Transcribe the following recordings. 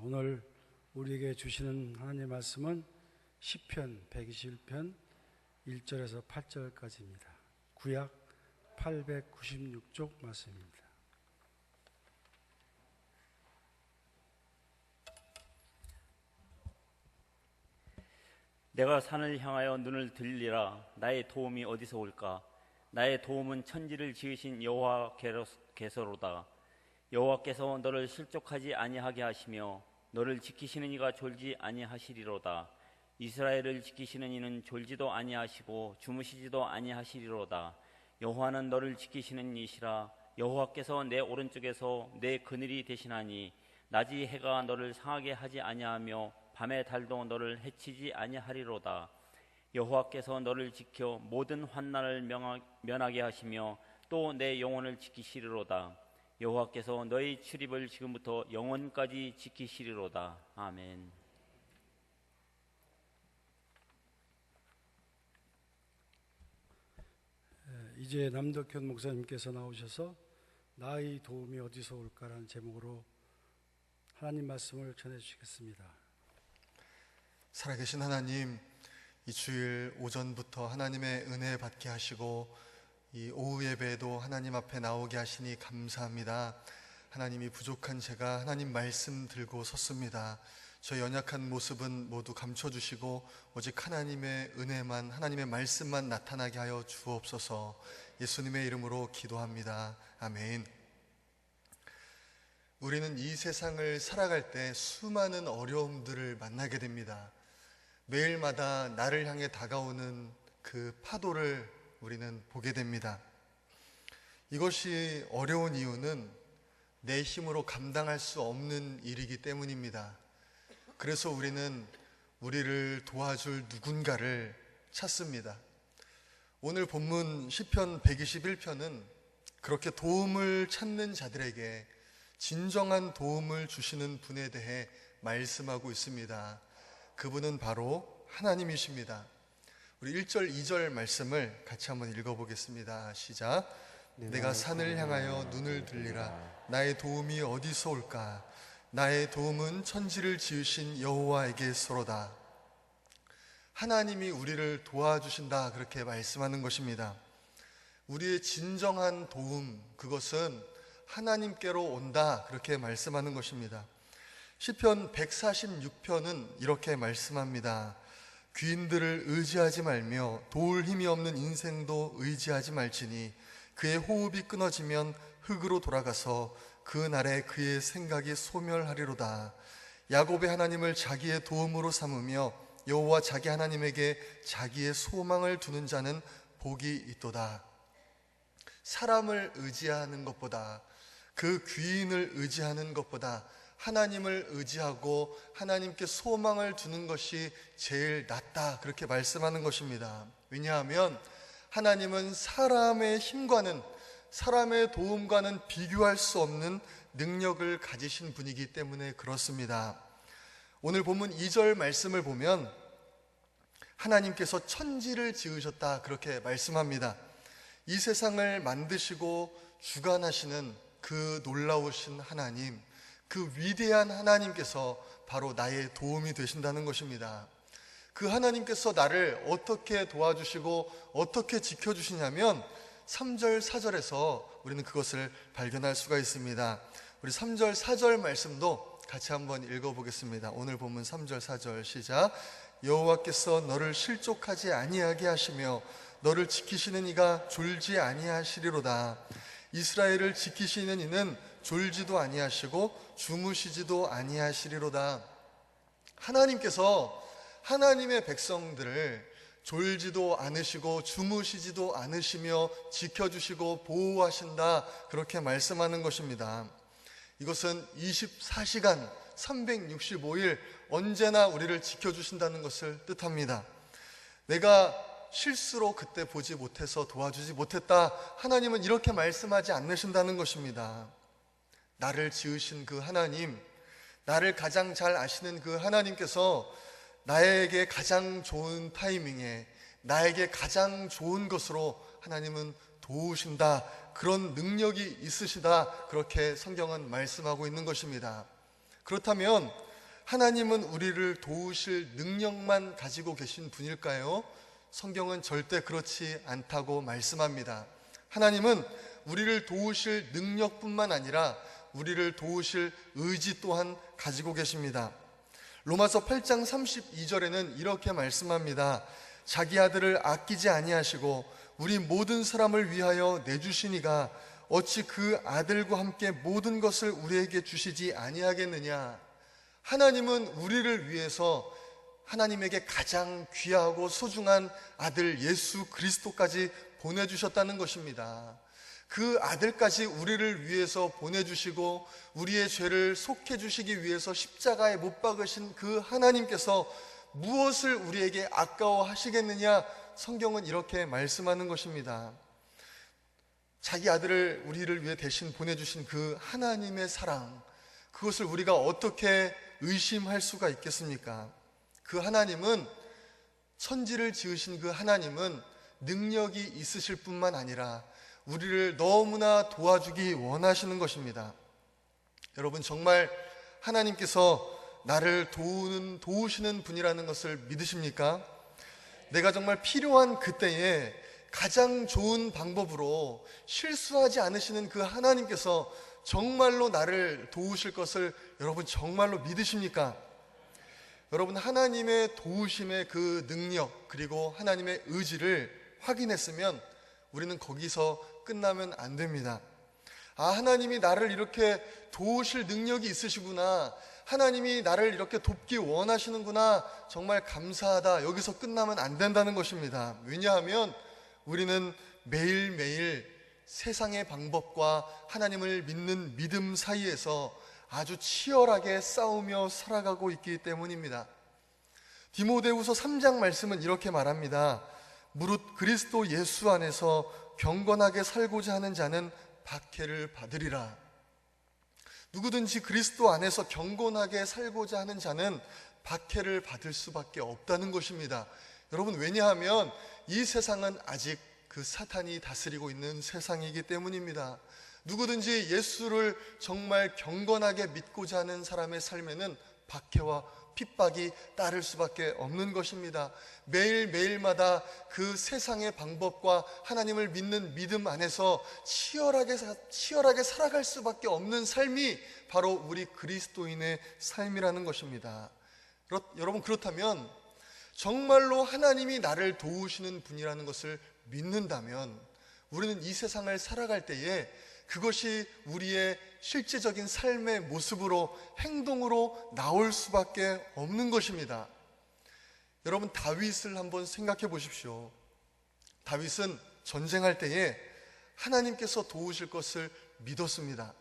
오늘 우리에게 주시는 하나님의 말씀은 시편 121편 1절에서 8절까지입니다. 구약 896쪽 말씀입니다. 내가 산을 향하여 눈을 들리라. 나의 도움이 어디서 올까? 나의 도움은 천지를 지으신 여호와께서로다. 여호와께서 너를 실족하지 아니하게 하시며 너를 지키시는 이가 졸지 아니하시리로다. 이스라엘을 지키시는 이는 졸지도 아니하시고 주무시지도 아니하시리로다. 여호와는 너를 지키시는 이시라. 여호와께서 내 오른쪽에서 내 그늘이 되시나니 낮이 해가 너를 상하게 하지 아니하며 밤의 달도 너를 해치지 아니하리로다. 여호와께서 너를 지켜 모든 환난을 면하게 하시며 또 내 영혼을 지키시리로다. 여호와께서 너의 출입을 지금부터 영원까지 지키시리로다. 아멘. 이제 남덕현 목사님께서 나오셔서 나의 도움이 어디서 올까라는 제목으로 하나님 말씀을 전해주시겠습니다. 살아계신 하나님, 이 주일 오전부터 하나님의 은혜 받게 하시고 이 오후 예배에도 하나님 앞에 나오게 하시니 감사합니다. 하나님이 부족한 제가 하나님 말씀 들고 섰습니다. 저 연약한 모습은 모두 감춰주시고 오직 하나님의 은혜만, 하나님의 말씀만 나타나게 하여 주옵소서. 예수님의 이름으로 기도합니다. 아멘. 우리는 이 세상을 살아갈 때 수많은 어려움들을 만나게 됩니다. 매일마다 나를 향해 다가오는 그 파도를 우리는 보게 됩니다. 이것이 어려운 이유는 내 힘으로 감당할 수 없는 일이기 때문입니다. 그래서 우리는 우리를 도와줄 누군가를 찾습니다. 오늘 본문 시편 121편은 그렇게 도움을 찾는 자들에게 진정한 도움을 주시는 분에 대해 말씀하고 있습니다. 그분은 바로 하나님이십니다. 우리 1절, 2절 말씀을 같이 한번 읽어보겠습니다. 시작. 내가 산을 향하여 눈을 들리라. 나의 도움이 어디서 올까? 나의 도움은 천지를 지으신 여호와에게서로다. 하나님이 우리를 도와주신다, 그렇게 말씀하는 것입니다. 우리의 진정한 도움, 그것은 하나님께로 온다, 그렇게 말씀하는 것입니다. 시편 146편은 이렇게 말씀합니다. 귀인들을 의지하지 말며 도울 힘이 없는 인생도 의지하지 말지니 그의 호흡이 끊어지면 흙으로 돌아가서 그 날에 그의 생각이 소멸하리로다. 야곱의 하나님을 자기의 도움으로 삼으며 여호와 자기 하나님에게 자기의 소망을 두는 자는 복이 있도다. 사람을 의지하는 것보다, 그 귀인을 의지하는 것보다 하나님을 의지하고 하나님께 소망을 두는 것이 제일 낫다, 그렇게 말씀하는 것입니다. 왜냐하면 하나님은 사람의 힘과는, 사람의 도움과는 비교할 수 없는 능력을 가지신 분이기 때문에 그렇습니다. 오늘 본문 2절 말씀을 보면 하나님께서 천지를 지으셨다, 그렇게 말씀합니다. 이 세상을 만드시고 주관하시는 그 놀라우신 하나님, 그 위대한 하나님께서 바로 나의 도움이 되신다는 것입니다. 그 하나님께서 나를 어떻게 도와주시고 어떻게 지켜주시냐면 3절, 4절에서 우리는 그것을 발견할 수가 있습니다. 우리 3절, 4절 말씀도 같이 한번 읽어보겠습니다. 오늘 본문 3절, 4절 시작. 여호와께서 너를 실족하지 아니하게 하시며 너를 지키시는 이가 졸지 아니하시리로다. 이스라엘을 지키시는 이는 졸지도 아니하시고 주무시지도 아니하시리로다. 하나님께서 하나님의 백성들을 졸지도 않으시고 주무시지도 않으시며 지켜주시고 보호하신다, 그렇게 말씀하는 것입니다. 이것은 24시간 365일 언제나 우리를 지켜주신다는 것을 뜻합니다. 내가 실수로 그때 보지 못해서 도와주지 못했다, 하나님은 이렇게 말씀하지 않으신다는 것입니다. 나를 지으신 그 하나님, 나를 가장 잘 아시는 그 하나님께서 나에게 가장 좋은 타이밍에 나에게 가장 좋은 것으로 하나님은 도우신다, 그런 능력이 있으시다, 그렇게 성경은 말씀하고 있는 것입니다. 그렇다면 하나님은 우리를 도우실 능력만 가지고 계신 분일까요? 성경은 절대 그렇지 않다고 말씀합니다. 하나님은 우리를 도우실 능력뿐만 아니라 우리를 도우실 의지 또한 가지고 계십니다. 로마서 8장 32절에는 이렇게 말씀합니다. 자기 아들을 아끼지 아니하시고 우리 모든 사람을 위하여 내주시니가 어찌 그 아들과 함께 모든 것을 우리에게 주시지 아니하겠느냐. 하나님은 우리를 위해서 하나님에게 가장 귀하고 소중한 아들 예수 그리스도까지 보내주셨다는 것입니다. 그 아들까지 우리를 위해서 보내주시고 우리의 죄를 속해 주시기 위해서 십자가에 못 박으신 그 하나님께서 무엇을 우리에게 아까워하시겠느냐. 성경은 이렇게 말씀하는 것입니다. 자기 아들을 우리를 위해 대신 보내주신 그 하나님의 사랑, 그것을 우리가 어떻게 의심할 수가 있겠습니까? 그 하나님은, 천지를 지으신 그 하나님은 능력이 있으실 뿐만 아니라 우리를 너무나 도와주기 원하시는 것입니다. 여러분, 정말 하나님께서 나를 도우시는 분이라는 것을 믿으십니까? 내가 정말 필요한 그때에 가장 좋은 방법으로 실수하지 않으시는 그 하나님께서 정말로 나를 도우실 것을 여러분 정말로 믿으십니까? 여러분, 하나님의 도우심의 그 능력 그리고 하나님의 의지를 확인했으면 우리는 거기서 끝나면 안 됩니다. 아, 하나님이 나를 이렇게 도우실 능력이 있으시구나, 하나님이 나를 이렇게 돕기 원하시는구나, 정말 감사하다, 여기서 끝나면 안 된다는 것입니다. 왜냐하면 우리는 매일매일 세상의 방법과 하나님을 믿는 믿음 사이에서 아주 치열하게 싸우며 살아가고 있기 때문입니다. 디모데후서 3장 말씀은 이렇게 말합니다. 무릇 그리스도 예수 안에서 경건하게 살고자 하는 자는 박해를 받으리라. 누구든지 그리스도 안에서 경건하게 살고자 하는 자는 박해를 받을 수밖에 없다는 것입니다. 여러분, 왜냐하면 이 세상은 아직 그 사탄이 다스리고 있는 세상이기 때문입니다. 누구든지 예수를 정말 경건하게 믿고자 하는 사람의 삶에는 박해와 핍박이 따를 수밖에 없는 것입니다. 매일매일마다 그 세상의 방법과 하나님을 믿는 믿음 안에서 치열하게 살아갈 수밖에 없는 삶이 바로 우리 그리스도인의 삶이라는 것입니다. 여러분, 그렇다면 정말로 하나님이 나를 도우시는 분이라는 것을 믿는다면 우리는 이 세상을 살아갈 때에 그것이 우리의 실제적인 삶의 모습으로, 행동으로 나올 수밖에 없는 것입니다. 여러분, 다윗을 한번 생각해 보십시오. 다윗은 전쟁할 때에 하나님께서 도우실 것을 믿었습니다.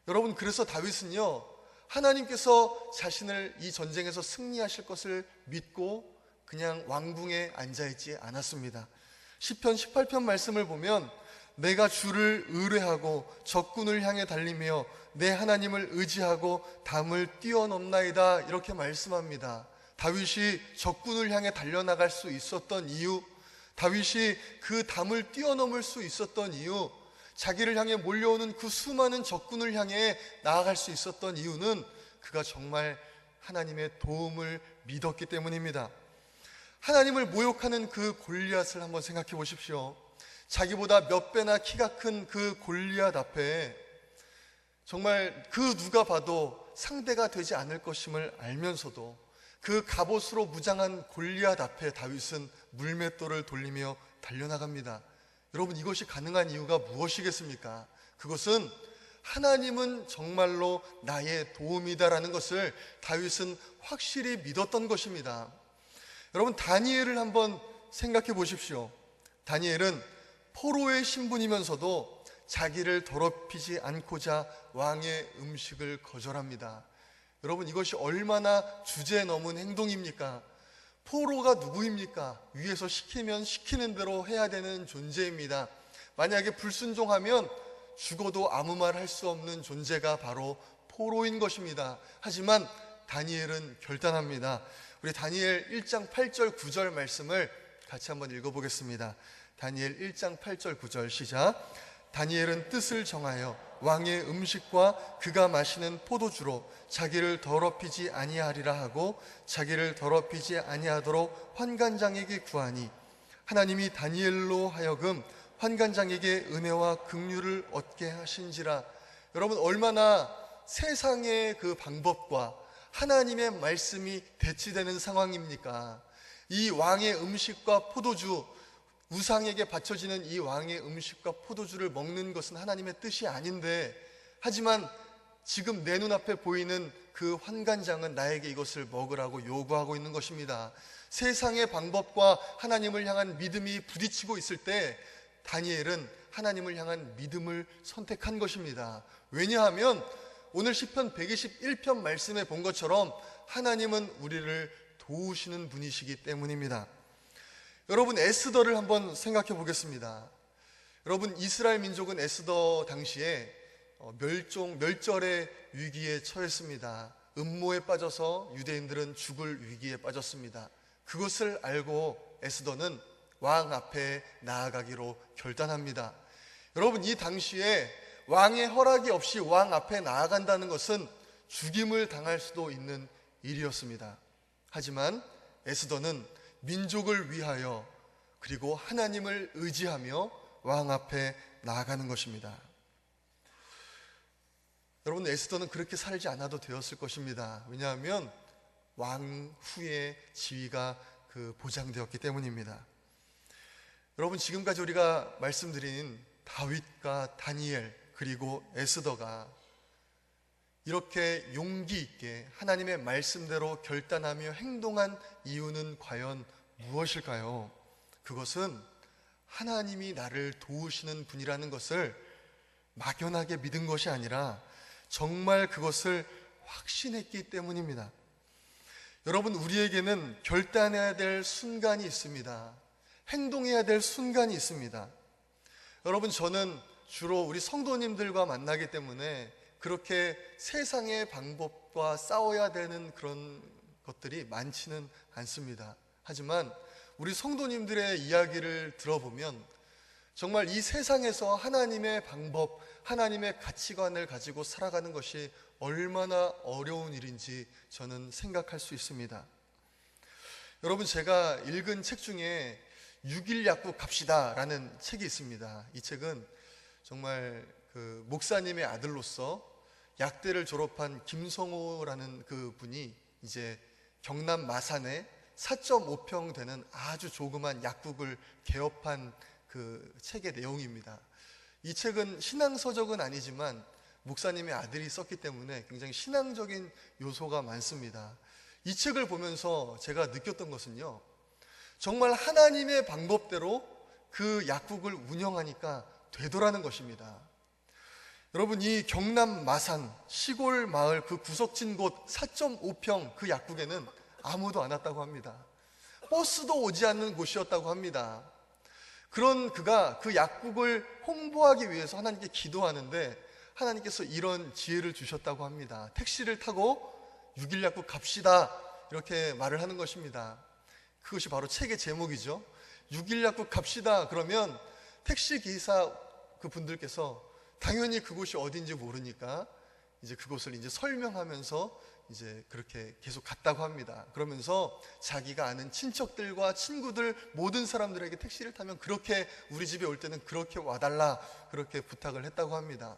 여러분, 그래서 다윗은요, 하나님께서 자신을 이 전쟁에서 승리하실 것을 믿고 그냥 왕궁에 앉아있지 않았습니다. 시편 18편 말씀을 보면 내가 주를 의뢰하고 적군을 향해 달리며 내 하나님을 의지하고 담을 뛰어넘나이다, 이렇게 말씀합니다. 다윗이 적군을 향해 달려나갈 수 있었던 이유, 다윗이 그 담을 뛰어넘을 수 있었던 이유, 자기를 향해 몰려오는 그 수많은 적군을 향해 나아갈 수 있었던 이유는 그가 정말 하나님의 도움을 믿었기 때문입니다. 하나님을 모욕하는 그 골리앗을 한번 생각해 보십시오. 자기보다 몇 배나 키가 큰 그 골리앗 앞에 정말 그 누가 봐도 상대가 되지 않을 것임을 알면서도 그 갑옷으로 무장한 골리앗 앞에 다윗은 물맷돌을 돌리며 달려나갑니다. 여러분, 이것이 가능한 이유가 무엇이겠습니까? 그것은 하나님은 정말로 나의 도움이다라는 것을 다윗은 확실히 믿었던 것입니다. 여러분, 다니엘을 한번 생각해 보십시오. 다니엘은 포로의 신분이면서도 자기를 더럽히지 않고자 왕의 음식을 거절합니다. 여러분, 이것이 얼마나 주제 넘은 행동입니까? 포로가 누구입니까? 위에서 시키면 시키는 대로 해야 되는 존재입니다. 만약에 불순종하면 죽어도 아무 말 할 수 없는 존재가 바로 포로인 것입니다. 하지만 다니엘은 결단합니다. 우리 다니엘 1장 8절 9절 말씀을 같이 한번 읽어보겠습니다. 다니엘 1장 8절 9절 시작. 다니엘은 뜻을 정하여 왕의 음식과 그가 마시는 포도주로 자기를 더럽히지 아니하리라 하고 자기를 더럽히지 아니하도록 환관장에게 구하니 하나님이 다니엘로 하여금 환관장에게 은혜와 긍휼을 얻게 하신지라. 여러분, 얼마나 세상의 그 방법과 하나님의 말씀이 대치되는 상황입니까? 이 왕의 음식과 포도주, 우상에게 바쳐지는 이 왕의 음식과 포도주를 먹는 것은 하나님의 뜻이 아닌데, 하지만 지금 내 눈앞에 보이는 그 환관장은 나에게 이것을 먹으라고 요구하고 있는 것입니다. 세상의 방법과 하나님을 향한 믿음이 부딪히고 있을 때 다니엘은 하나님을 향한 믿음을 선택한 것입니다. 왜냐하면 오늘 시편 121편 말씀에 본 것처럼 하나님은 우리를 도우시는 분이시기 때문입니다. 여러분, 에스더를 한번 생각해 보겠습니다. 여러분, 이스라엘 민족은 에스더 당시에 멸절의 위기에 처했습니다. 음모에 빠져서 유대인들은 죽을 위기에 빠졌습니다. 그것을 알고 에스더는 왕 앞에 나아가기로 결단합니다. 여러분, 이 당시에 왕의 허락이 없이 왕 앞에 나아간다는 것은 죽임을 당할 수도 있는 일이었습니다. 하지만 에스더는 민족을 위하여 그리고 하나님을 의지하며 왕 앞에 나아가는 것입니다. 여러분, 에스더는 그렇게 살지 않아도 되었을 것입니다. 왜냐하면 왕 후의 지위가 보장되었기 때문입니다. 여러분, 지금까지 우리가 말씀드린 다윗과 다니엘 그리고 에스더가 이렇게 용기 있게 하나님의 말씀대로 결단하며 행동한 이유는 과연 무엇일까요? 그것은 하나님이 나를 도우시는 분이라는 것을 막연하게 믿은 것이 아니라 정말 그것을 확신했기 때문입니다. 여러분, 우리에게는 결단해야 될 순간이 있습니다. 행동해야 될 순간이 있습니다. 여러분, 저는 주로 우리 성도님들과 만나기 때문에 그렇게 세상의 방법과 싸워야 되는 그런 것들이 많지는 않습니다. 하지만 우리 성도님들의 이야기를 들어보면 정말 이 세상에서 하나님의 방법, 하나님의 가치관을 가지고 살아가는 것이 얼마나 어려운 일인지 저는 생각할 수 있습니다. 여러분, 제가 읽은 책 중에 6일 약국 갑시다 라는 책이 있습니다. 이 책은 정말 그 목사님의 아들로서 약대를 졸업한 김성호라는 그 분이 이제 경남 마산에 4.5평 되는 아주 조그만 약국을 개업한 그 책의 내용입니다. 이 책은 신앙서적은 아니지만 목사님의 아들이 썼기 때문에 굉장히 신앙적인 요소가 많습니다. 이 책을 보면서 제가 느꼈던 것은요, 정말 하나님의 방법대로 그 약국을 운영하니까 되더라는 것입니다. 여러분, 이 경남 마산 시골 마을 그 구석진 곳 4.5평 그 약국에는 아무도 안 왔다고 합니다. 버스도 오지 않는 곳이었다고 합니다. 그런 그가 그 약국을 홍보하기 위해서 하나님께 기도하는데 하나님께서 이런 지혜를 주셨다고 합니다. 택시를 타고 6일 약국 갑시다, 이렇게 말을 하는 것입니다. 그것이 바로 책의 제목이죠. 6일 약국 갑시다 그러면 택시 기사 그분들께서 당연히 그곳이 어딘지 모르니까 이제 그곳을 이제 설명하면서 이제 그렇게 계속 갔다고 합니다. 그러면서 자기가 아는 친척들과 친구들 모든 사람들에게 택시를 타면 그렇게 우리 집에 올 때는 그렇게 와달라, 그렇게 부탁을 했다고 합니다.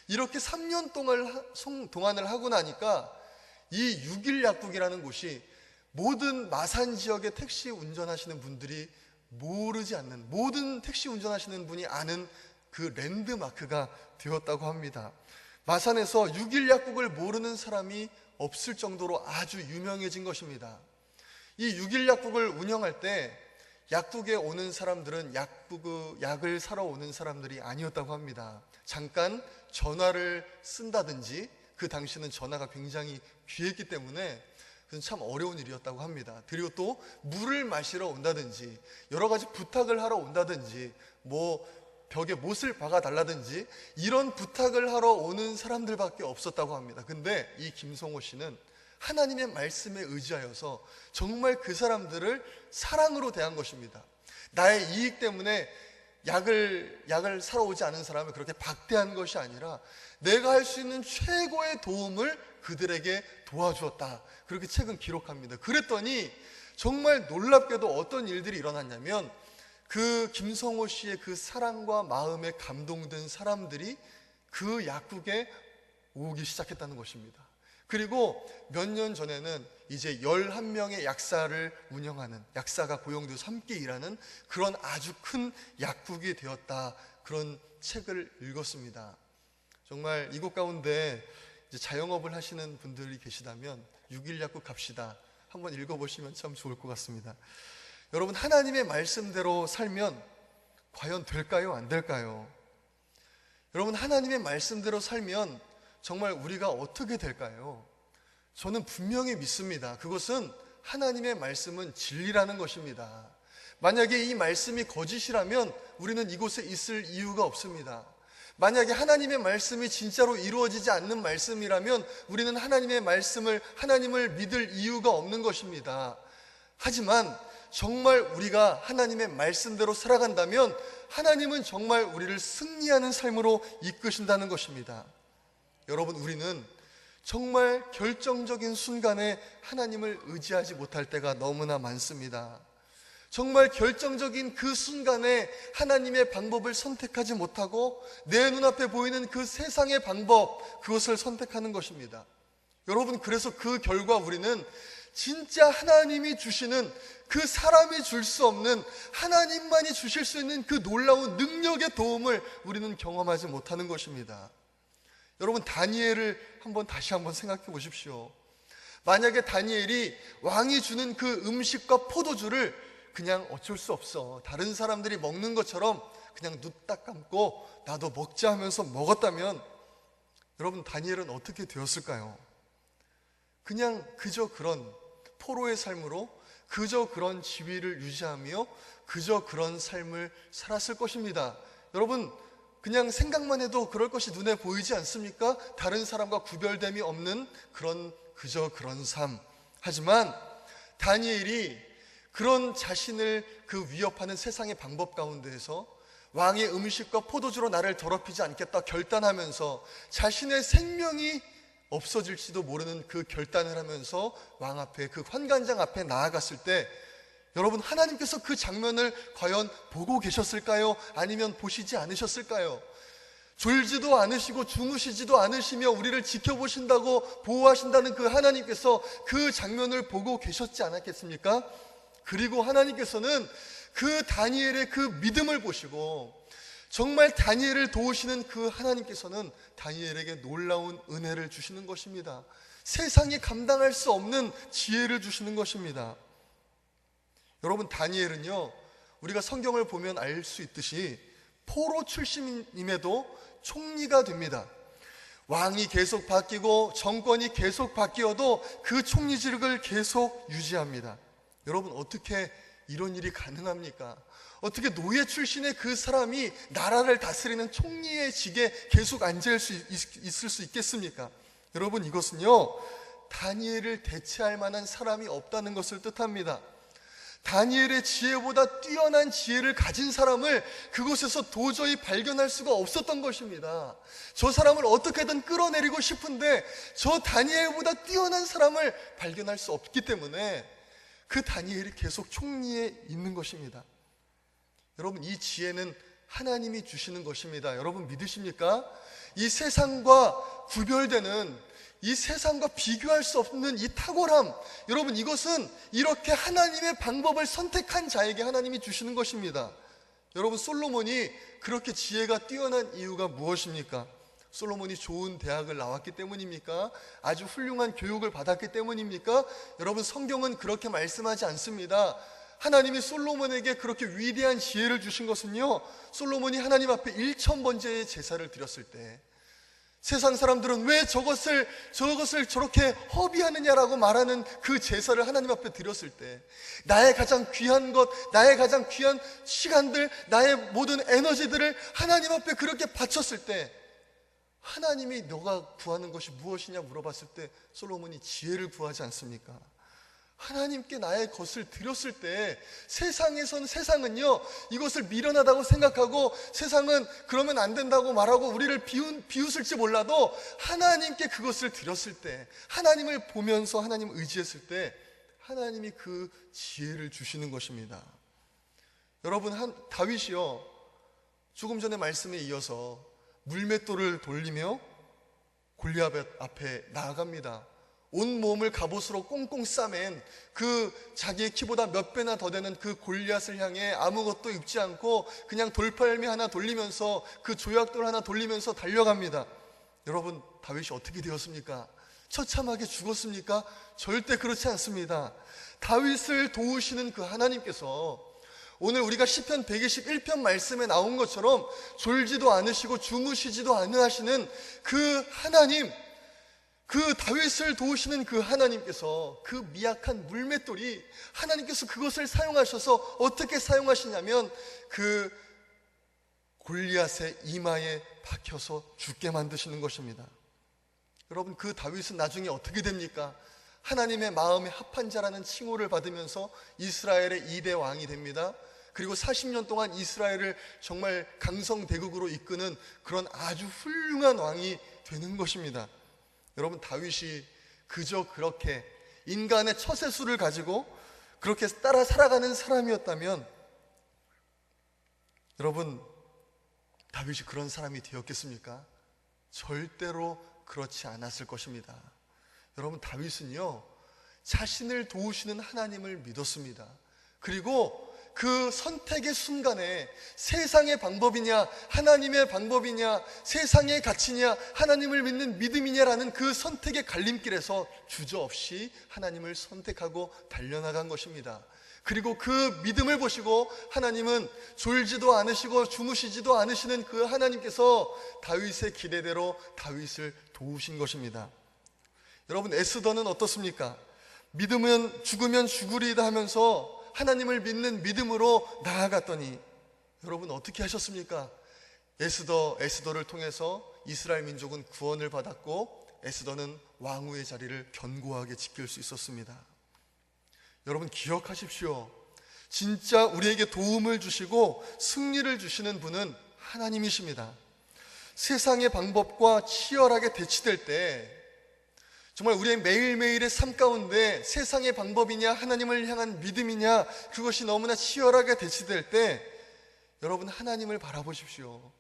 이렇게 3년 동안을 하고 나니까 이 6일 약국이라는 곳이 모든 마산 지역의 택시 운전하시는 분들이 모르지 않는, 모든 택시 운전하시는 분이 아는 그 랜드마크가 되었다고 합니다. 마산에서 6일 약국을 모르는 사람이 없을 정도로 아주 유명해진 것입니다. 이 6일 약국을 운영할 때 약국에 오는 사람들은 약을 사러 오는 사람들이 아니었다고 합니다. 잠깐 전화를 쓴다든지, 그 당시는 전화가 굉장히 귀했기 때문에 그건 참 어려운 일이었다고 합니다. 그리고 또 물을 마시러 온다든지 여러 가지 부탁을 하러 온다든지 벽에 못을 박아달라든지 이런 부탁을 하러 오는 사람들밖에 없었다고 합니다. 근데 이 김성호 씨는 하나님의 말씀에 의지하여서 정말 그 사람들을 사랑으로 대한 것입니다. 나의 이익 때문에 약을 사러 오지 않은 사람을 그렇게 박대한 것이 아니라 내가 할 수 있는 최고의 도움을 그들에게 도와주었다. 그렇게 책은 기록합니다. 그랬더니 정말 놀랍게도 어떤 일들이 일어났냐면 그 김성호 씨의 그 사랑과 마음에 감동된 사람들이 그 약국에 오기 시작했다는 것입니다. 그리고 몇 년 전에는 이제 11명의 약사를 운영하는, 약사가 고용되어서 함께 일하는 그런 아주 큰 약국이 되었다. 그런 책을 읽었습니다. 정말 이곳 가운데 이제 자영업을 하시는 분들이 계시다면 6일 약국 갑시다. 한번 읽어보시면 참 좋을 것 같습니다. 여러분, 하나님의 말씀대로 살면 과연 될까요? 안 될까요? 여러분, 하나님의 말씀대로 살면 정말 우리가 어떻게 될까요? 저는 분명히 믿습니다. 그것은 하나님의 말씀은 진리라는 것입니다. 만약에 이 말씀이 거짓이라면 우리는 이곳에 있을 이유가 없습니다. 만약에 하나님의 말씀이 진짜로 이루어지지 않는 말씀이라면 우리는 하나님을 믿을 이유가 없는 것입니다. 하지만 정말 우리가 하나님의 말씀대로 살아간다면 하나님은 정말 우리를 승리하는 삶으로 이끄신다는 것입니다. 여러분, 우리는 정말 결정적인 순간에 하나님을 의지하지 못할 때가 너무나 많습니다. 정말 결정적인 그 순간에 하나님의 방법을 선택하지 못하고 내 눈앞에 보이는 그 세상의 방법, 그것을 선택하는 것입니다. 여러분, 그래서 그 결과 우리는 진짜 하나님이 주시는, 그 사람이 줄 수 없는, 하나님만이 주실 수 있는 그 놀라운 능력의 도움을 우리는 경험하지 못하는 것입니다. 여러분, 다니엘을 다시 한번 생각해 보십시오. 만약에 다니엘이 왕이 주는 그 음식과 포도주를 그냥 어쩔 수 없어, 다른 사람들이 먹는 것처럼 그냥 눈 딱 감고 나도 먹자 하면서 먹었다면 여러분, 다니엘은 어떻게 되었을까요? 그냥 그저 그런 포로의 삶으로 그저 그런 지위를 유지하며 그저 그런 삶을 살았을 것입니다. 여러분, 그냥 생각만 해도 그럴 것이 눈에 보이지 않습니까? 다른 사람과 구별됨이 없는 그저 그런 삶. 하지만 다니엘이 그런 자신을 그 위협하는 세상의 방법 가운데에서 왕의 음식과 포도주로 나를 더럽히지 않겠다 결단하면서 자신의 생명이 없어질지도 모르는 그 결단을 하면서 왕 앞에, 그 환관장 앞에 나아갔을 때 여러분, 하나님께서 그 장면을 과연 보고 계셨을까요? 아니면 보시지 않으셨을까요? 졸지도 않으시고 주무시지도 않으시며 우리를 지켜보신다고 보호하신다는 그 하나님께서 그 장면을 보고 계셨지 않았겠습니까? 그리고 하나님께서는 그 다니엘의 그 믿음을 보시고 정말 다니엘을 도우시는 그 하나님께서는 다니엘에게 놀라운 은혜를 주시는 것입니다. 세상이 감당할 수 없는 지혜를 주시는 것입니다. 여러분, 다니엘은요, 우리가 성경을 보면 알 수 있듯이 포로 출신임에도 총리가 됩니다. 왕이 계속 바뀌고 정권이 계속 바뀌어도 그 총리직을 계속 유지합니다. 여러분, 어떻게 이런 일이 가능합니까? 어떻게 노예 출신의 그 사람이 나라를 다스리는 총리의 직에 계속 있을 수 있겠습니까? 여러분, 이것은요, 다니엘을 대체할 만한 사람이 없다는 것을 뜻합니다. 다니엘의 지혜보다 뛰어난 지혜를 가진 사람을 그곳에서 도저히 발견할 수가 없었던 것입니다. 저 사람을 어떻게든 끌어내리고 싶은데 저 다니엘보다 뛰어난 사람을 발견할 수 없기 때문에 그 다니엘이 계속 총리에 있는 것입니다. 여러분, 이 지혜는 하나님이 주시는 것입니다. 여러분, 믿으십니까? 이 세상과 구별되는, 이 세상과 비교할 수 없는 이 탁월함, 여러분, 이것은 이렇게 하나님의 방법을 선택한 자에게 하나님이 주시는 것입니다. 여러분, 솔로몬이 그렇게 지혜가 뛰어난 이유가 무엇입니까? 솔로몬이 좋은 대학을 나왔기 때문입니까? 아주 훌륭한 교육을 받았기 때문입니까? 여러분, 성경은 그렇게 말씀하지 않습니다. 하나님이 솔로몬에게 그렇게 위대한 지혜를 주신 것은요, 솔로몬이 하나님 앞에 1000번째의 제사를 드렸을 때 세상 사람들은 왜 저것을 저렇게 허비하느냐라고 말하는 그 제사를 하나님 앞에 드렸을 때, 나의 가장 귀한 것, 나의 가장 귀한 시간들, 나의 모든 에너지들을 하나님 앞에 그렇게 바쳤을 때, 하나님이 너가 구하는 것이 무엇이냐 물어봤을 때 솔로몬이 지혜를 구하지 않습니까? 하나님께 나의 것을 드렸을 때 세상은요 이것을 미련하다고 생각하고 세상은 그러면 안 된다고 말하고 우리를 비웃을지 몰라도 하나님께 그것을 드렸을 때, 하나님을 보면서 하나님을 의지했을 때 하나님이 그 지혜를 주시는 것입니다. 여러분, 다윗이요 조금 전에 말씀에 이어서 물맷돌을 돌리며 골리앗 앞에 나아갑니다. 온 몸을 갑옷으로 꽁꽁 싸맨 그 자기의 키보다 몇 배나 더 되는 그 골리앗을 향해 아무것도 입지 않고 그냥 돌팔매 하나 돌리면서 그 조약돌 하나 돌리면서 달려갑니다. 여러분, 다윗이 어떻게 되었습니까? 처참하게 죽었습니까? 절대 그렇지 않습니다. 다윗을 도우시는 그 하나님께서 오늘 우리가 시편 121편 말씀에 나온 것처럼 졸지도 않으시고 주무시지도 않으시는 그 하나님, 그 다윗을 도우시는 그 하나님께서 그 미약한 물맷돌이 하나님께서 그것을 사용하셔서 어떻게 사용하시냐면 그 골리앗의 이마에 박혀서 죽게 만드시는 것입니다. 여러분, 그 다윗은 나중에 어떻게 됩니까? 하나님의 마음에 합한 자라는 칭호를 받으면서 이스라엘의 2대 왕이 됩니다. 그리고 40년 동안 이스라엘을 정말 강성대국으로 이끄는 그런 아주 훌륭한 왕이 되는 것입니다. 여러분, 다윗이 그저 그렇게 인간의 처세술을 가지고 그렇게 따라 살아가는 사람이었다면 여러분, 다윗이 그런 사람이 되었겠습니까? 절대로 그렇지 않았을 것입니다. 여러분, 다윗은요 자신을 도우시는 하나님을 믿었습니다. 그리고 그 선택의 순간에 세상의 방법이냐 하나님의 방법이냐, 세상의 가치냐 하나님을 믿는 믿음이냐라는 그 선택의 갈림길에서 주저없이 하나님을 선택하고 달려나간 것입니다. 그리고 그 믿음을 보시고 하나님은 졸지도 않으시고 주무시지도 않으시는 그 하나님께서 다윗의 기대대로 다윗을 도우신 것입니다. 여러분, 에스더는 어떻습니까? 믿으면 죽으면 죽으리이다 하면서 하나님을 믿는 믿음으로 나아갔더니 여러분 어떻게 하셨습니까? 에스더를 통해서 이스라엘 민족은 구원을 받았고 에스더는 왕후의 자리를 견고하게 지킬 수 있었습니다. 여러분, 기억하십시오. 진짜 우리에게 도움을 주시고 승리를 주시는 분은 하나님이십니다. 세상의 방법과 치열하게 대치될 때 정말 우리의 매일매일의 삶 가운데 세상의 방법이냐 하나님을 향한 믿음이냐 그것이 너무나 치열하게 대치될 때 여러분, 하나님을 바라보십시오.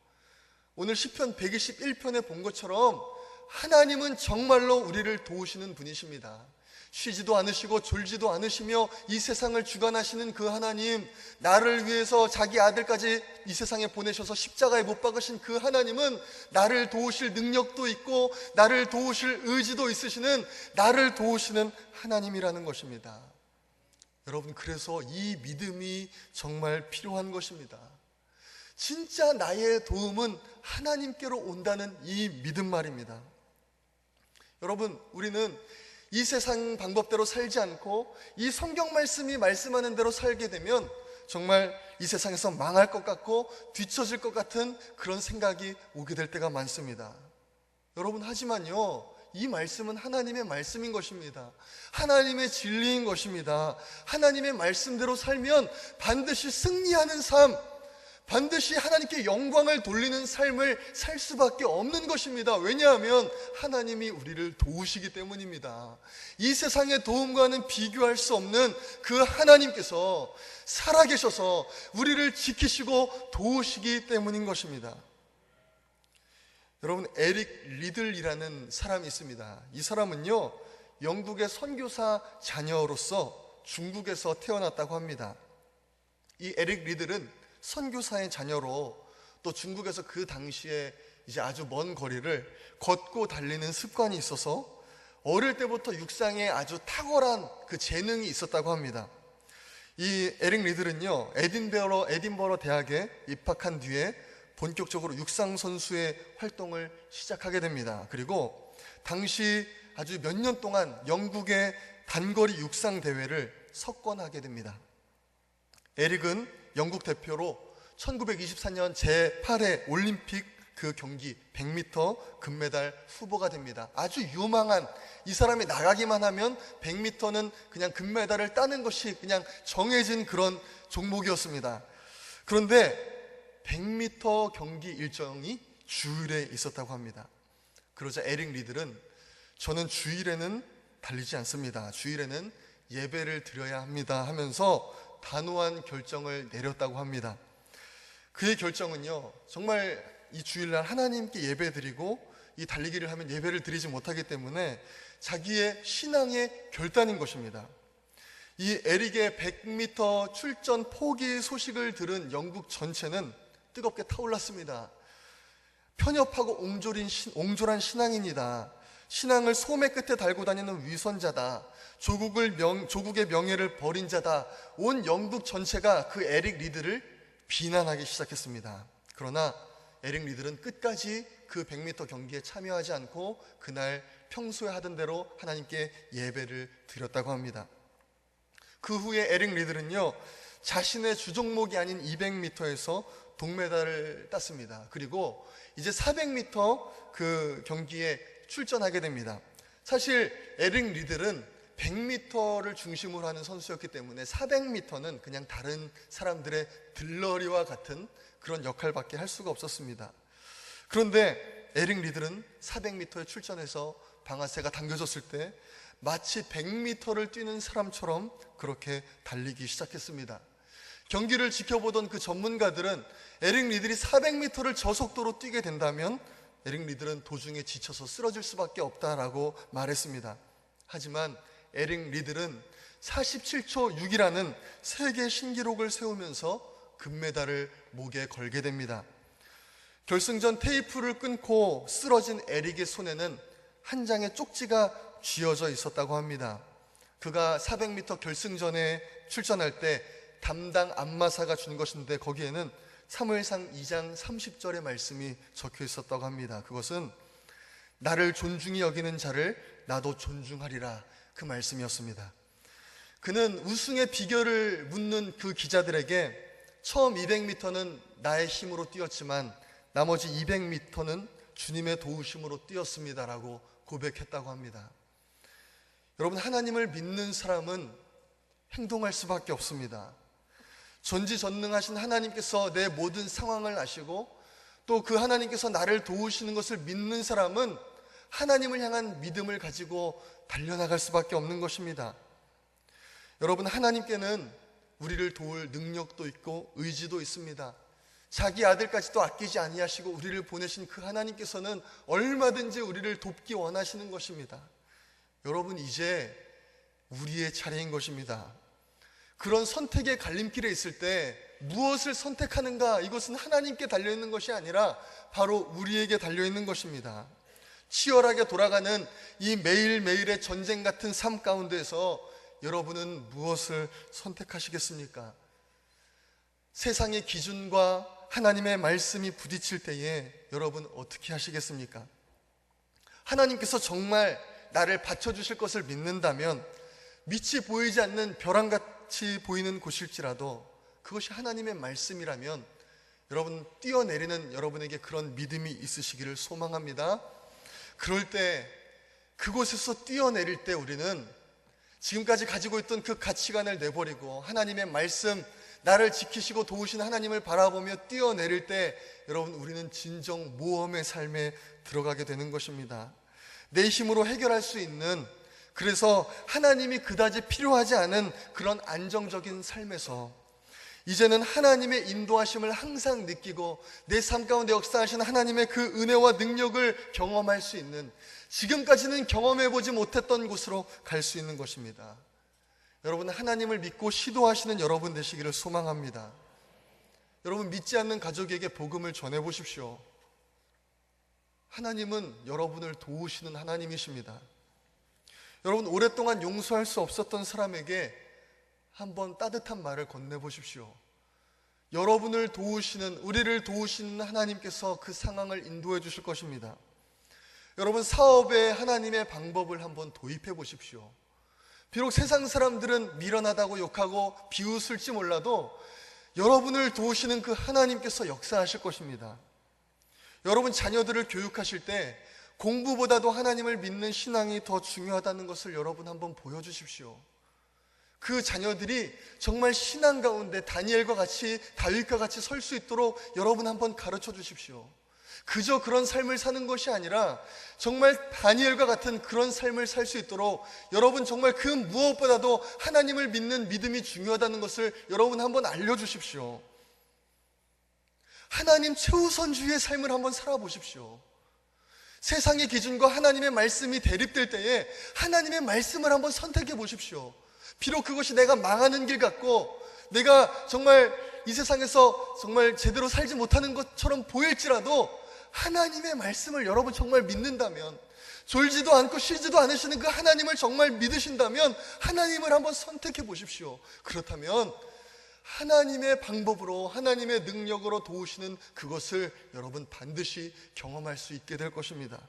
오늘 시편 121편에 본 것처럼 하나님은 정말로 우리를 도우시는 분이십니다. 쉬지도 않으시고 졸지도 않으시며 이 세상을 주관하시는 그 하나님, 나를 위해서 자기 아들까지 이 세상에 보내셔서 십자가에 못 박으신 그 하나님은 나를 도우실 능력도 있고 나를 도우실 의지도 있으시는 나를 도우시는 하나님이라는 것입니다. 여러분, 그래서 이 믿음이 정말 필요한 것입니다. 진짜 나의 도움은 하나님께로 온다는 이 믿음 말입니다. 여러분, 우리는 이 세상 방법대로 살지 않고 이 성경 말씀이 말씀하는 대로 살게 되면 정말 이 세상에서 망할 것 같고 뒤처질 것 같은 그런 생각이 오게 될 때가 많습니다. 여러분, 하지만요, 이 말씀은 하나님의 말씀인 것입니다. 하나님의 진리인 것입니다. 하나님의 말씀대로 살면 반드시 승리하는 삶, 반드시 하나님께 영광을 돌리는 삶을 살 수밖에 없는 것입니다. 왜냐하면 하나님이 우리를 도우시기 때문입니다. 이 세상의 도움과는 비교할 수 없는 그 하나님께서 살아계셔서 우리를 지키시고 도우시기 때문인 것입니다. 여러분, 에릭 리들이라는 사람이 있습니다. 이 사람은요, 영국의 선교사 자녀로서 중국에서 태어났다고 합니다. 이 에릭 리들은 선교사의 자녀로 또 중국에서 그 당시에 이제 아주 먼 거리를 걷고 달리는 습관이 있어서 어릴 때부터 육상에 아주 탁월한 그 재능이 있었다고 합니다. 이 에릭 리들은요, 에딘버러 대학에 입학한 뒤에 본격적으로 육상 선수의 활동을 시작하게 됩니다. 그리고 당시 아주 몇 년 동안 영국의 단거리 육상 대회를 석권하게 됩니다. 에릭은 영국 대표로 1924년 제8회 올림픽 그 경기 100m 금메달 후보가 됩니다. 아주 유망한, 이 사람이 나가기만 하면 100m는 그냥 금메달을 따는 것이 그냥 정해진 그런 종목이었습니다. 그런데 100m 경기 일정이 주일에 있었다고 합니다. 그러자 에릭 리들은 저는 주일에는 달리지 않습니다. 주일에는 예배를 드려야 합니다 하면서 단호한 결정을 내렸다고 합니다. 그의 결정은요, 정말 이 주일날 하나님께 예배 드리고 이 달리기를 하면 예배를 드리지 못하기 때문에 자기의 신앙의 결단인 것입니다. 이 에릭의 100m 출전 포기 소식을 들은 영국 전체는 뜨겁게 타올랐습니다. 편협하고 옹졸한 신앙인이다. 신앙을 소매 끝에 달고 다니는 위선자다. 조국의 명예를 버린 자다. 온 영국 전체가 그 에릭 리드를 비난하기 시작했습니다. 그러나 에릭 리들은 끝까지 그 100m 경기에 참여하지 않고 그날 평소에 하던 대로 하나님께 예배를 드렸다고 합니다. 그 후에 에릭 리들은요, 자신의 주종목이 아닌 200m에서 동메달을 땄습니다. 그리고 이제 400m 그 경기에 출전하게 됩니다. 사실 에릭 리들은 100m를 중심으로 하는 선수였기 때문에 400m는 그냥 다른 사람들의 들러리와 같은 그런 역할밖에 할 수가 없었습니다. 그런데 에릭 리들은 400m에 출전해서 방아쇠가 당겨졌을 때 마치 100m를 뛰는 사람처럼 그렇게 달리기 시작했습니다. 경기를 지켜보던 그 전문가들은 에릭 리들이 400m를 저속도로 뛰게 된다면 에릭 리들은 도중에 지쳐서 쓰러질 수밖에 없다라고 말했습니다. 하지만 에릭 리들은 47초 6이라는 세계 신기록을 세우면서 금메달을 목에 걸게 됩니다. 결승전 테이프를 끊고 쓰러진 에릭의 손에는 한 장의 쪽지가 쥐어져 있었다고 합니다. 그가 400m 결승전에 출전할 때 담당 안마사가 준 것인데 거기에는 사무엘상 2장 30절의 말씀이 적혀 있었다고 합니다. 그것은 나를 존중히 여기는 자를 나도 존중하리라, 그 말씀이었습니다. 그는 우승의 비결을 묻는 그 기자들에게 처음 200m는 나의 힘으로 뛰었지만 나머지 200m는 주님의 도우심으로 뛰었습니다라고 고백했다고 합니다. 여러분, 하나님을 믿는 사람은 행동할 수밖에 없습니다. 전지전능하신 하나님께서 내 모든 상황을 아시고 또 그 하나님께서 나를 도우시는 것을 믿는 사람은 하나님을 향한 믿음을 가지고 달려나갈 수밖에 없는 것입니다. 여러분, 하나님께는 우리를 도울 능력도 있고 의지도 있습니다. 자기 아들까지도 아끼지 아니하시고 우리를 보내신 그 하나님께서는 얼마든지 우리를 돕기 원하시는 것입니다. 여러분, 이제 우리의 차례인 것입니다. 그런 선택의 갈림길에 있을 때 무엇을 선택하는가, 이것은 하나님께 달려있는 것이 아니라 바로 우리에게 달려있는 것입니다. 치열하게 돌아가는 이 매일매일의 전쟁 같은 삶 가운데서 여러분은 무엇을 선택하시겠습니까? 세상의 기준과 하나님의 말씀이 부딪힐 때에 여러분 어떻게 하시겠습니까? 하나님께서 정말 나를 받쳐주실 것을 믿는다면 밑이 보이지 않는 벼랑같이 보이는 곳일지라도 그것이 하나님의 말씀이라면 여러분 뛰어내리는 여러분에게 그런 믿음이 있으시기를 소망합니다. 그럴 때 그곳에서 뛰어내릴 때 우리는 지금까지 가지고 있던 그 가치관을 내버리고 하나님의 말씀, 나를 지키시고 도우신 하나님을 바라보며 뛰어내릴 때 여러분 우리는 진정 모험의 삶에 들어가게 되는 것입니다. 내 힘으로 해결할 수 있는, 그래서 하나님이 그다지 필요하지 않은 그런 안정적인 삶에서 이제는 하나님의 인도하심을 항상 느끼고 내 삶 가운데 역사하신 하나님의 그 은혜와 능력을 경험할 수 있는, 지금까지는 경험해보지 못했던 곳으로 갈 수 있는 것입니다. 여러분, 하나님을 믿고 시도하시는 여러분 되시기를 소망합니다. 여러분, 믿지 않는 가족에게 복음을 전해보십시오. 하나님은 여러분을 도우시는 하나님이십니다. 여러분, 오랫동안 용서할 수 없었던 사람에게 한번 따뜻한 말을 건네보십시오. 여러분을 도우시는, 우리를 도우시는 하나님께서 그 상황을 인도해 주실 것입니다. 여러분, 사업에 하나님의 방법을 한번 도입해 보십시오. 비록 세상 사람들은 미련하다고 욕하고 비웃을지 몰라도 여러분을 도우시는 그 하나님께서 역사하실 것입니다. 여러분 자녀들을 교육하실 때 공부보다도 하나님을 믿는 신앙이 더 중요하다는 것을 여러분 한번 보여주십시오. 그 자녀들이 정말 신앙 가운데 다니엘과 같이, 다윗과 같이 설 수 있도록 여러분 한번 가르쳐 주십시오. 그저 그런 삶을 사는 것이 아니라 정말 다니엘과 같은 그런 삶을 살 수 있도록 여러분 정말 그 무엇보다도 하나님을 믿는 믿음이 중요하다는 것을 여러분 한번 알려주십시오. 하나님 최우선주의의 삶을 한번 살아보십시오. 세상의 기준과 하나님의 말씀이 대립될 때에 하나님의 말씀을 한번 선택해 보십시오. 비록 그것이 내가 망하는 길 같고 내가 정말 이 세상에서 정말 제대로 살지 못하는 것처럼 보일지라도 하나님의 말씀을 여러분 정말 믿는다면, 졸지도 않고 쉬지도 않으시는 그 하나님을 정말 믿으신다면 하나님을 한번 선택해 보십시오. 그렇다면 하나님의 방법으로, 하나님의 능력으로 도우시는 그것을 여러분 반드시 경험할 수 있게 될 것입니다.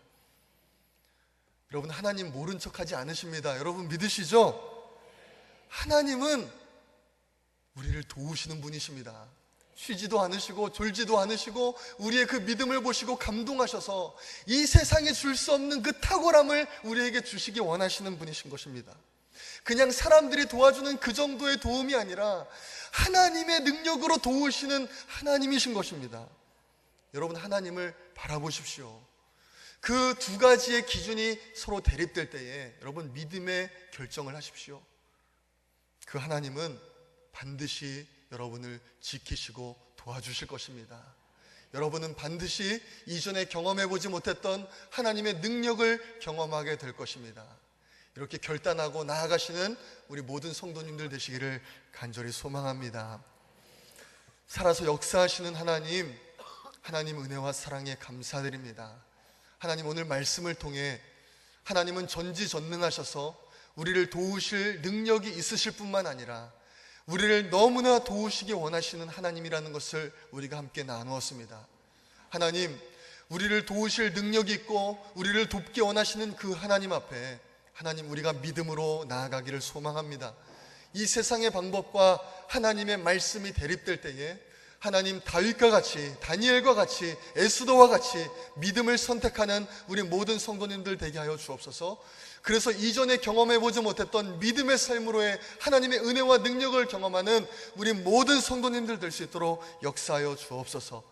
여러분 하나님 모른 척하지 않으십니다. 여러분 믿으시죠? 하나님은 우리를 도우시는 분이십니다. 쉬지도 않으시고 졸지도 않으시고 우리의 그 믿음을 보시고 감동하셔서 이 세상에 줄 수 없는 그 탁월함을 우리에게 주시기 원하시는 분이신 것입니다. 그냥 사람들이 도와주는 그 정도의 도움이 아니라 하나님의 능력으로 도우시는 하나님이신 것입니다. 여러분 하나님을 바라보십시오. 그 두 가지의 기준이 서로 대립될 때에 여러분 믿음의 결정을 하십시오. 그 하나님은 반드시 여러분을 지키시고 도와주실 것입니다. 여러분은 반드시 이전에 경험해보지 못했던 하나님의 능력을 경험하게 될 것입니다. 이렇게 결단하고 나아가시는 우리 모든 성도님들 되시기를 간절히 소망합니다. 살아서 역사하시는 하나님, 하나님 은혜와 사랑에 감사드립니다. 하나님 오늘 말씀을 통해 하나님은 전지전능하셔서 우리를 도우실 능력이 있으실 뿐만 아니라 우리를 너무나 도우시기 원하시는 하나님이라는 것을 우리가 함께 나누었습니다. 하나님, 우리를 도우실 능력이 있고 우리를 돕기 원하시는 그 하나님 앞에 하나님 우리가 믿음으로 나아가기를 소망합니다. 이 세상의 방법과 하나님의 말씀이 대립될 때에 하나님 다윗과 같이, 다니엘과 같이, 에스더와 같이 믿음을 선택하는 우리 모든 성도님들 되게 하여 주옵소서. 그래서 이전에 경험해보지 못했던 믿음의 삶으로의 하나님의 은혜와 능력을 경험하는 우리 모든 성도님들 될 수 있도록 역사하여 주옵소서.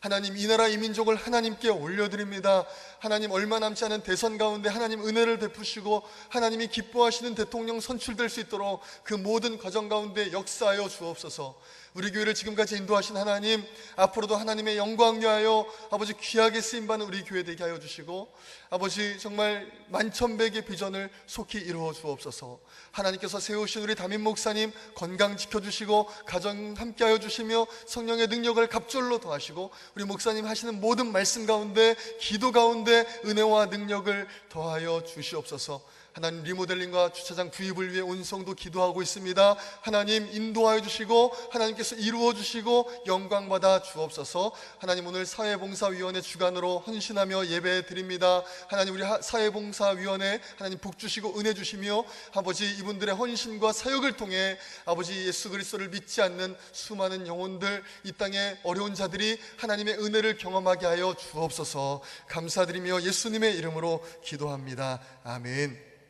하나님 이 나라 이 민족을 하나님께 올려드립니다. 하나님 얼마 남지 않은 대선 가운데 하나님 은혜를 베푸시고 하나님이 기뻐하시는 대통령 선출될 수 있도록 그 모든 과정 가운데 역사하여 주옵소서. 우리 교회를 지금까지 인도하신 하나님, 앞으로도 하나님의 영광 위하여 아버지 귀하게 쓰임받는 우리 교회 되게 하여 주시고 아버지 정말 만천백의 비전을 속히 이루어 주옵소서. 하나님께서 세우신 우리 담임 목사님 건강 지켜주시고 가정 함께 하여 주시며 성령의 능력을 갑절로 더하시고 우리 목사님 하시는 모든 말씀 가운데 기도 가운데 은혜와 능력을 더하여 주시옵소서. 하나님 리모델링과 주차장 구입을 위해 온 성도 기도하고 있습니다. 하나님 인도하여 주시고 하나님께서 이루어 주시고 영광 받아 주옵소서. 하나님 오늘 사회봉사위원회 주관으로 헌신하며 예배 드립니다. 하나님 우리 사회봉사위원회 하나님 복 주시고 은혜 주시며 아버지 이분들의 헌신과 사역을 통해 아버지 예수 그리스도를 믿지 않는 수많은 영혼들, 이 땅의 어려운 자들이 하나님의 은혜를 경험하게 하여 주옵소서. 감사드리며 예수님의 이름으로 기도합니다. 아멘.